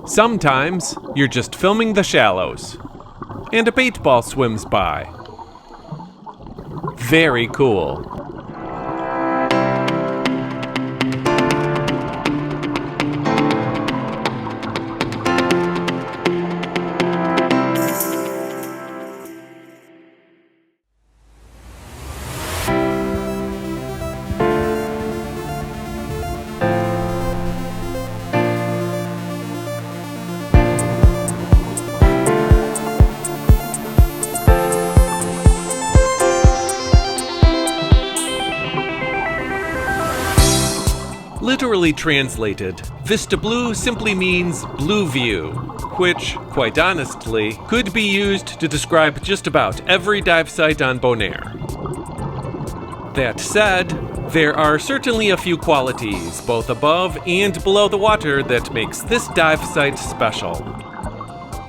Sometimes you're just filming the shallows, and a bait ball swims by. Very cool. Literally translated, Vista Blue simply means blue view, which, quite honestly, could be used to describe just about every dive site on Bonaire. That said, there are certainly a few qualities, both above and below the water, that makes this dive site special.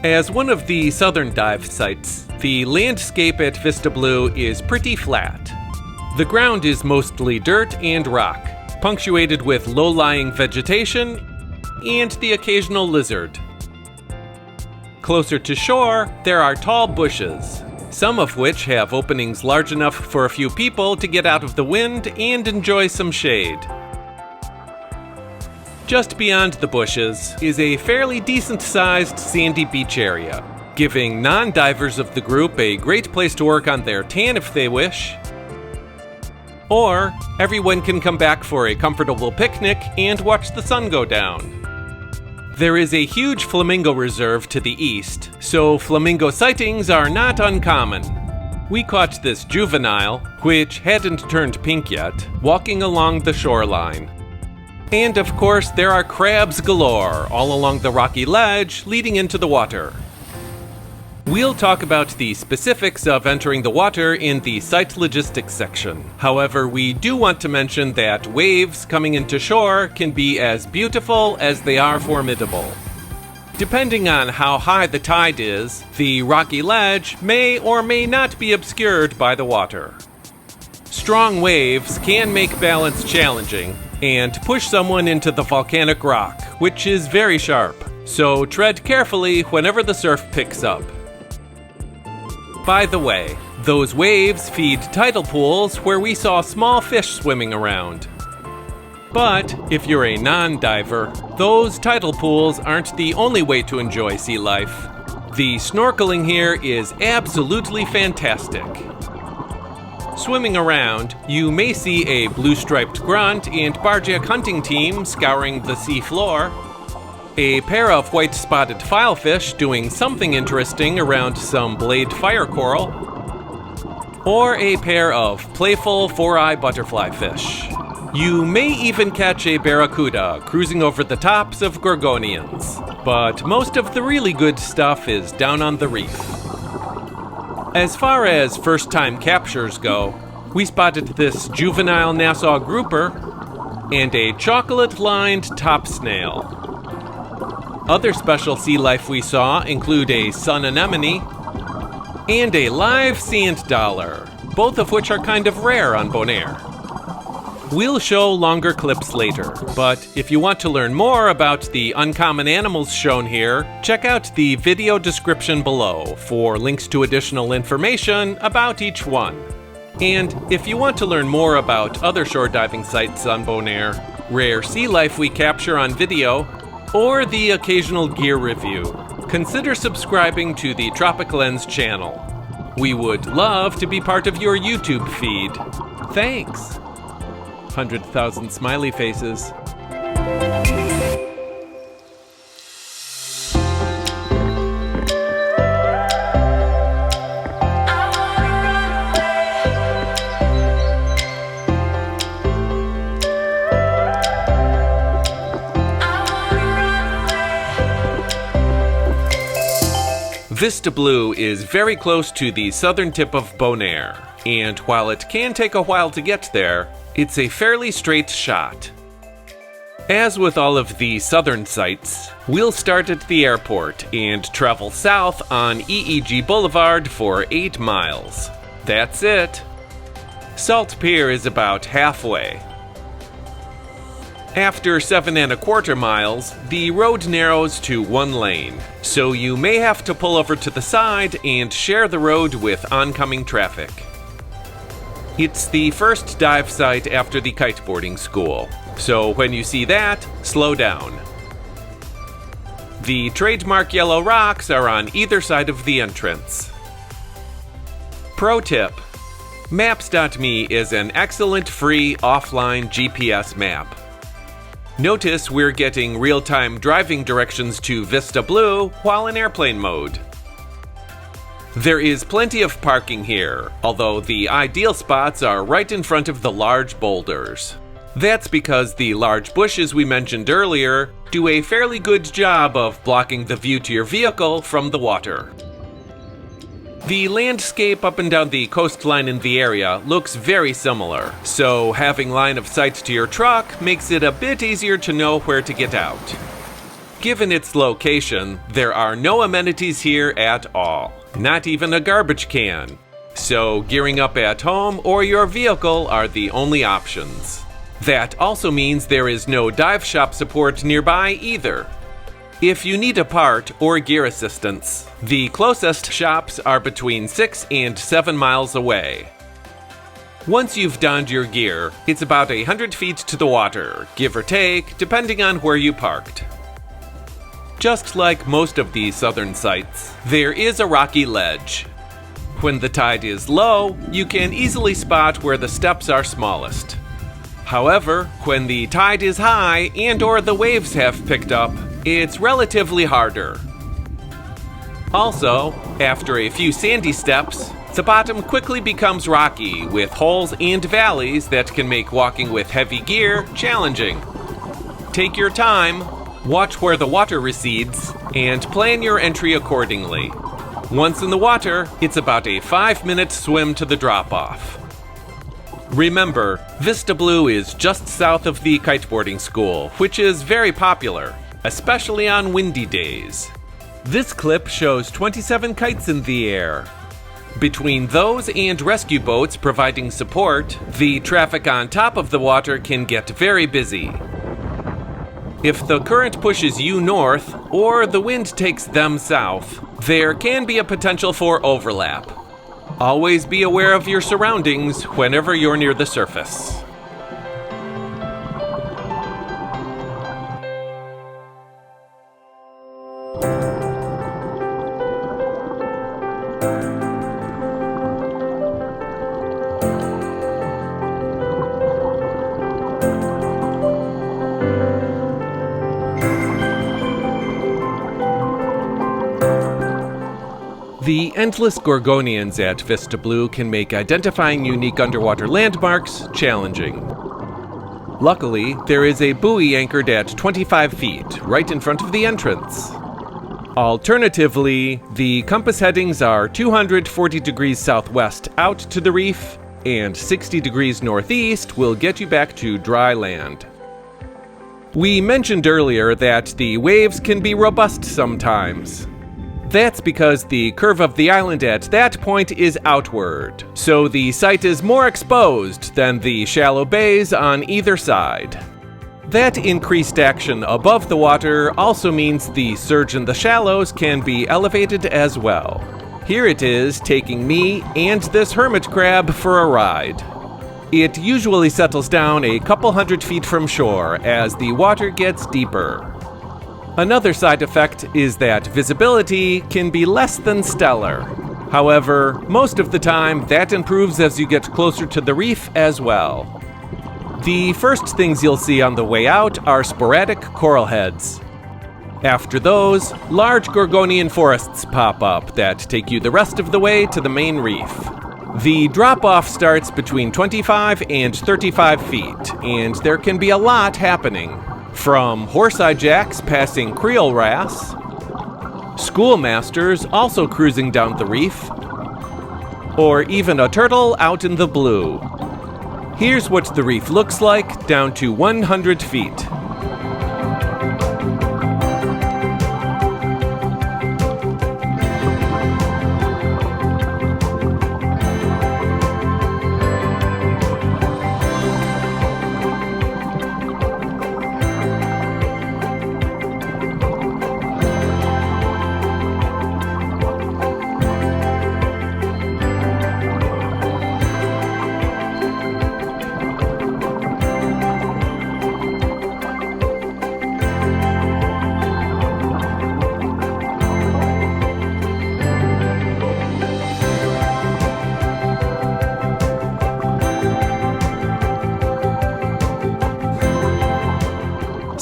As one of the southern dive sites, the landscape at Vista Blue is pretty flat. The ground is mostly dirt and rock, punctuated with low-lying vegetation and the occasional lizard. Closer to shore, there are tall bushes, some of which have openings large enough for a few people to get out of the wind and enjoy some shade. Just beyond the bushes is a fairly decent-sized sandy beach area, giving non-divers of the group a great place to work on their tan if they wish. Or everyone can come back for a comfortable picnic and watch the sun go down. There is a huge flamingo reserve to the east, so flamingo sightings are not uncommon. We caught this juvenile, which hadn't turned pink yet, walking along the shoreline. And of course, there are crabs galore all along the rocky ledge leading into the water. We'll talk about the specifics of entering the water in the site logistics section. However, we do want to mention that waves coming into shore can be as beautiful as they are formidable. Depending on how high the tide is, the rocky ledge may or may not be obscured by the water. Strong waves can make balance challenging and push someone into the volcanic rock, which is very sharp, so tread carefully whenever the surf picks up. By the way, those waves feed tidal pools where we saw small fish swimming around. But if you're a non-diver, those tidal pools aren't the only way to enjoy sea life. The snorkeling here is absolutely fantastic. Swimming around, you may see a blue-striped grunt and barjack hunting team scouring the sea floor, a pair of white-spotted filefish doing something interesting around some blade fire coral, or a pair of playful four-eye butterfly fish. You may even catch a barracuda cruising over the tops of gorgonians, but most of the really good stuff is down on the reef. As far as first-time captures go, we spotted this juvenile Nassau grouper and a chocolate-lined topsnail. Other special sea life we saw include a sun anemone and a live sand dollar, both of which are kind of rare on Bonaire. We'll show longer clips later, but if you want to learn more about the uncommon animals shown here, check out the video description below for links to additional information about each one. And if you want to learn more about other shore diving sites on Bonaire, rare sea life we capture on video, or the occasional gear review, consider subscribing to the TropicLens channel. We would love to be part of your YouTube feed. Thanks! 100,000 smiley faces. Vista Blue is very close to the southern tip of Bonaire, and while it can take a while to get there, it's a fairly straight shot. As with all of the southern sites, we'll start at the airport and travel south on EEG Boulevard for 8 miles. That's it. Salt Pier is about halfway. After 7¼ miles, the road narrows to 1 lane, so you may have to pull over to the side and share the road with oncoming traffic. It's the first dive site after the kiteboarding school, so when you see that, slow down. The trademark yellow rocks are on either side of the entrance. Pro tip: Maps.me is an excellent free offline GPS map. Notice we're getting real-time driving directions to Vista Blue while in airplane mode. There is plenty of parking here, although the ideal spots are right in front of the large boulders. That's because the large bushes we mentioned earlier do a fairly good job of blocking the view to your vehicle from the water. The landscape up and down the coastline in the area looks very similar, so having line of sight to your truck makes it a bit easier to know where to get out. Given its location, there are no amenities here at all, not even a garbage can. So gearing up at home or your vehicle are the only options. That also means there is no dive shop support nearby either. If you need a part or gear assistance, the closest shops are between 6 and 7 miles away. Once you've donned your gear, it's about 100 feet to the water, give or take, depending on where you parked. Just like most of these southern sites, there is a rocky ledge. When the tide is low, you can easily spot where the steps are smallest. However, when the tide is high and/or the waves have picked up, it's relatively harder. Also, after a few sandy steps, the bottom quickly becomes rocky with holes and valleys that can make walking with heavy gear challenging. Take your time, watch where the water recedes, and plan your entry accordingly. Once in the water, it's about a 5-minute swim to the drop-off. Remember, Vista Blue is just south of the kiteboarding school, which is very popular, especially on windy days. This clip shows 27 kites in the air. Between those and rescue boats providing support, the traffic on top of the water can get very busy. If the current pushes you north, or the wind takes them south, there can be a potential for overlap. Always be aware of your surroundings whenever you're near the surface. The endless gorgonians at Vista Blue can make identifying unique underwater landmarks challenging. Luckily, there is a buoy anchored at 25 feet, right in front of the entrance. Alternatively, the compass headings are 240 degrees southwest out to the reef, and 60 degrees northeast will get you back to dry land. We mentioned earlier that the waves can be robust sometimes. That's because the curve of the island at that point is outward, so the site is more exposed than the shallow bays on either side. That increased action above the water also means the surge in the shallows can be elevated as well. Here it is taking me and this hermit crab for a ride. It usually settles down a couple hundred feet from shore as the water gets deeper. Another side effect is that visibility can be less than stellar. However, most of the time that improves as you get closer to the reef as well. The first things you'll see on the way out are sporadic coral heads. After those, large gorgonian forests pop up that take you the rest of the way to the main reef. The drop-off starts between 25 and 35 feet, and there can be a lot happening. From horse-eye jacks passing Creole wrasse, schoolmasters also cruising down the reef, or even a turtle out in the blue. Here's what the reef looks like down to 100 feet.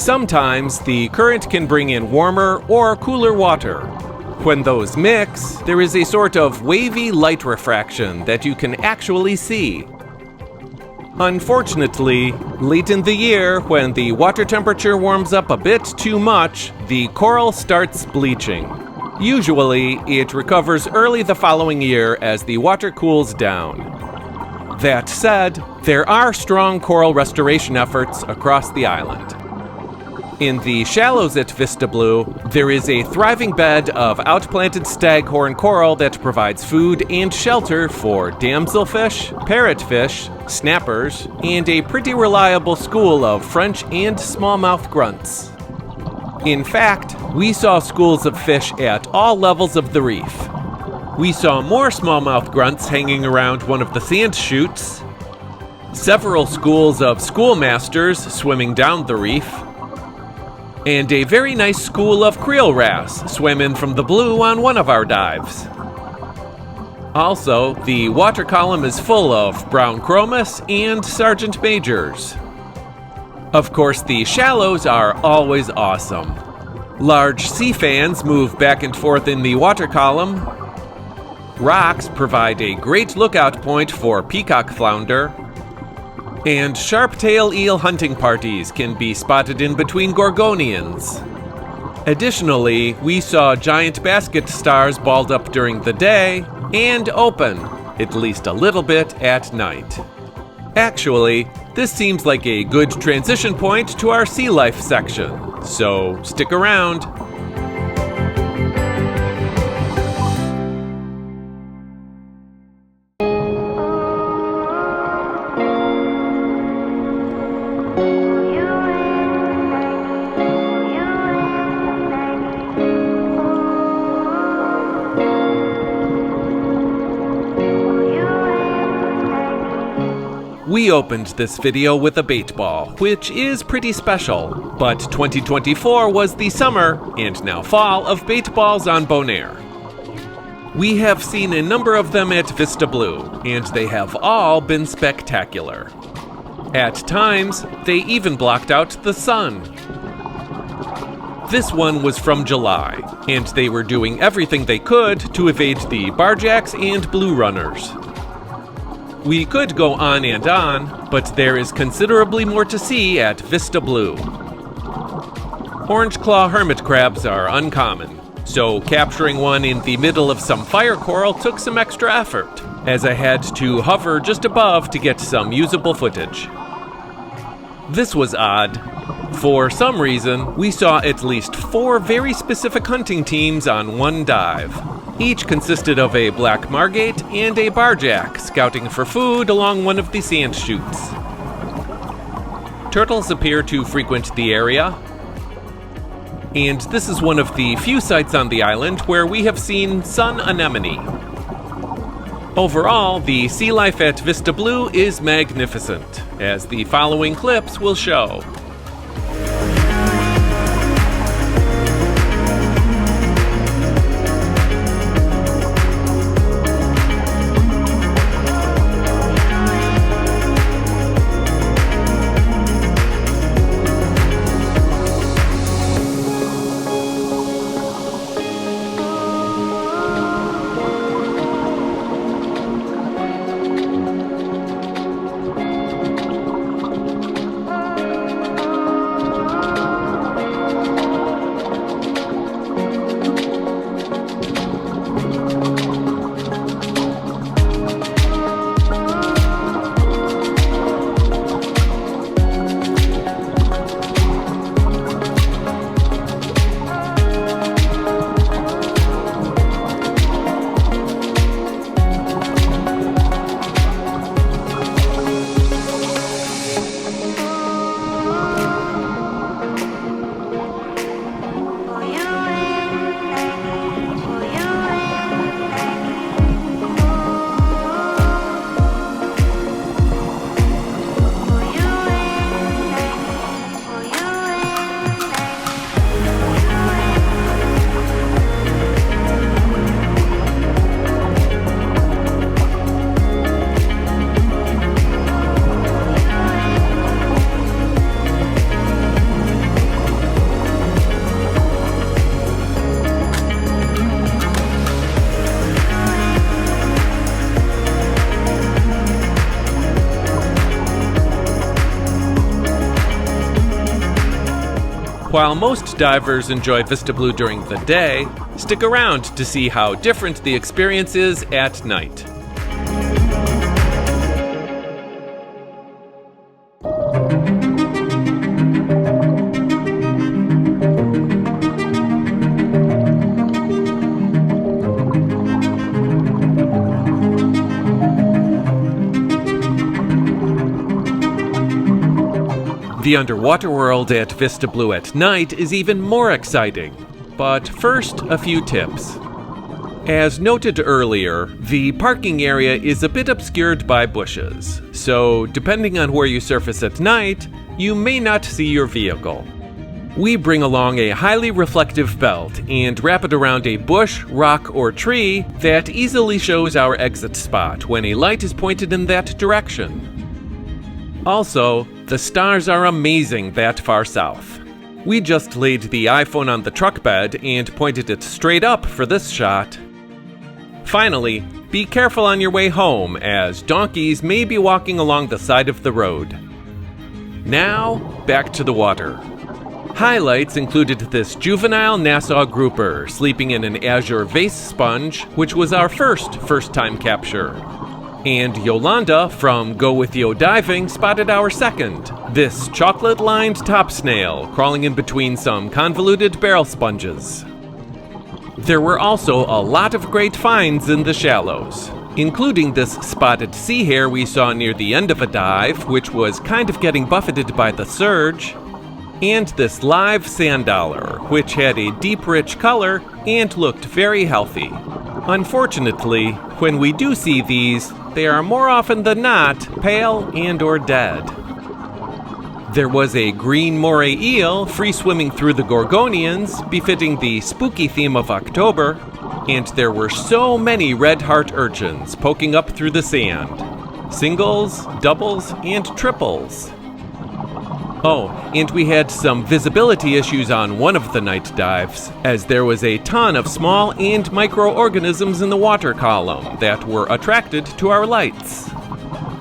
Sometimes the current can bring in warmer or cooler water. When those mix, there is a sort of wavy light refraction that you can actually see. Unfortunately, late in the year, when the water temperature warms up a bit too much, the coral starts bleaching. Usually, it recovers early the following year as the water cools down. That said, there are strong coral restoration efforts across the island. In the shallows at Vista Blue, there is a thriving bed of outplanted staghorn coral that provides food and shelter for damselfish, parrotfish, snappers, and a pretty reliable school of French and smallmouth grunts. In fact, we saw schools of fish at all levels of the reef. We saw more smallmouth grunts hanging around one of the sand chutes, several schools of schoolmasters swimming down the reef, and a very nice school of creel wrasse swam in from the blue on one of our dives. Also, the water column is full of brown chromis and sergeant majors. Of course, the shallows are always awesome. Large sea fans move back and forth in the water column. Rocks provide a great lookout point for peacock flounder. And sharp-tail eel hunting parties can be spotted in between gorgonians. Additionally, we saw giant basket stars balled up during the day and open, at least a little bit, at night. Actually, this seems like a good transition point to our sea life section, so stick around. We opened this video with a bait ball, which is pretty special, but 2024 was the summer, and now fall, of bait balls on Bonaire. We have seen a number of them at Vista Blue, and they have all been spectacular. At times, they even blocked out the sun. This one was from July, and they were doing everything they could to evade the barjacks and blue runners. We could go on and on, but there is considerably more to see at Vista Blue. Orange claw hermit crabs are uncommon, so capturing one in the middle of some fire coral took some extra effort, as I had to hover just above to get some usable footage. This was odd. For some reason, we saw at least 4 very specific hunting teams on one dive. Each consisted of a black margate and a barjack scouting for food along one of the sand chutes. Turtles appear to frequent the area, and this is one of the few sites on the island where we have seen sun anemone. Overall, the sea life at Vista Blue is magnificent, as the following clips will show. While most divers enjoy Vista Blue during the day, stick around to see how different the experience is at night. The underwater world at Vista Blue at night is even more exciting. But first, a few tips. As noted earlier, the parking area is a bit obscured by bushes, so depending on where you surface at night, you may not see your vehicle. We bring along a highly reflective belt and wrap it around a bush, rock, or tree that easily shows our exit spot when a light is pointed in that direction. Also, the stars are amazing that far south. We just laid the iPhone on the truck bed and pointed it straight up for this shot. Finally, be careful on your way home, as donkeys may be walking along the side of the road. Now, back to the water. Highlights included this juvenile Nassau grouper sleeping in an azure vase sponge, which was our first-time capture. And Yolanda from Go With Yo Diving spotted our second, this chocolate-lined topsnail crawling in between some convoluted barrel sponges. There were also a lot of great finds in the shallows, including this spotted sea hare we saw near the end of a dive, which was kind of getting buffeted by the surge, and this live sand dollar, which had a deep, rich color and looked very healthy. Unfortunately, when we do see these, they are more often than not pale and or dead. There was a green moray eel free swimming through the Gorgonians, befitting the spooky theme of October, and there were so many red heart urchins poking up through the sand. Singles, doubles, and triples. Oh, and we had some visibility issues on one of the night dives, as there was a ton of small and microorganisms in the water column that were attracted to our lights.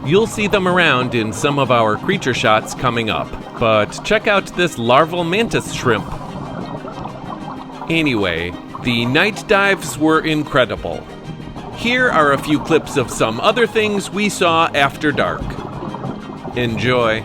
You'll see them around in some of our creature shots coming up, but check out this larval mantis shrimp. Anyway, the night dives were incredible. Here are a few clips of some other things we saw after dark. Enjoy.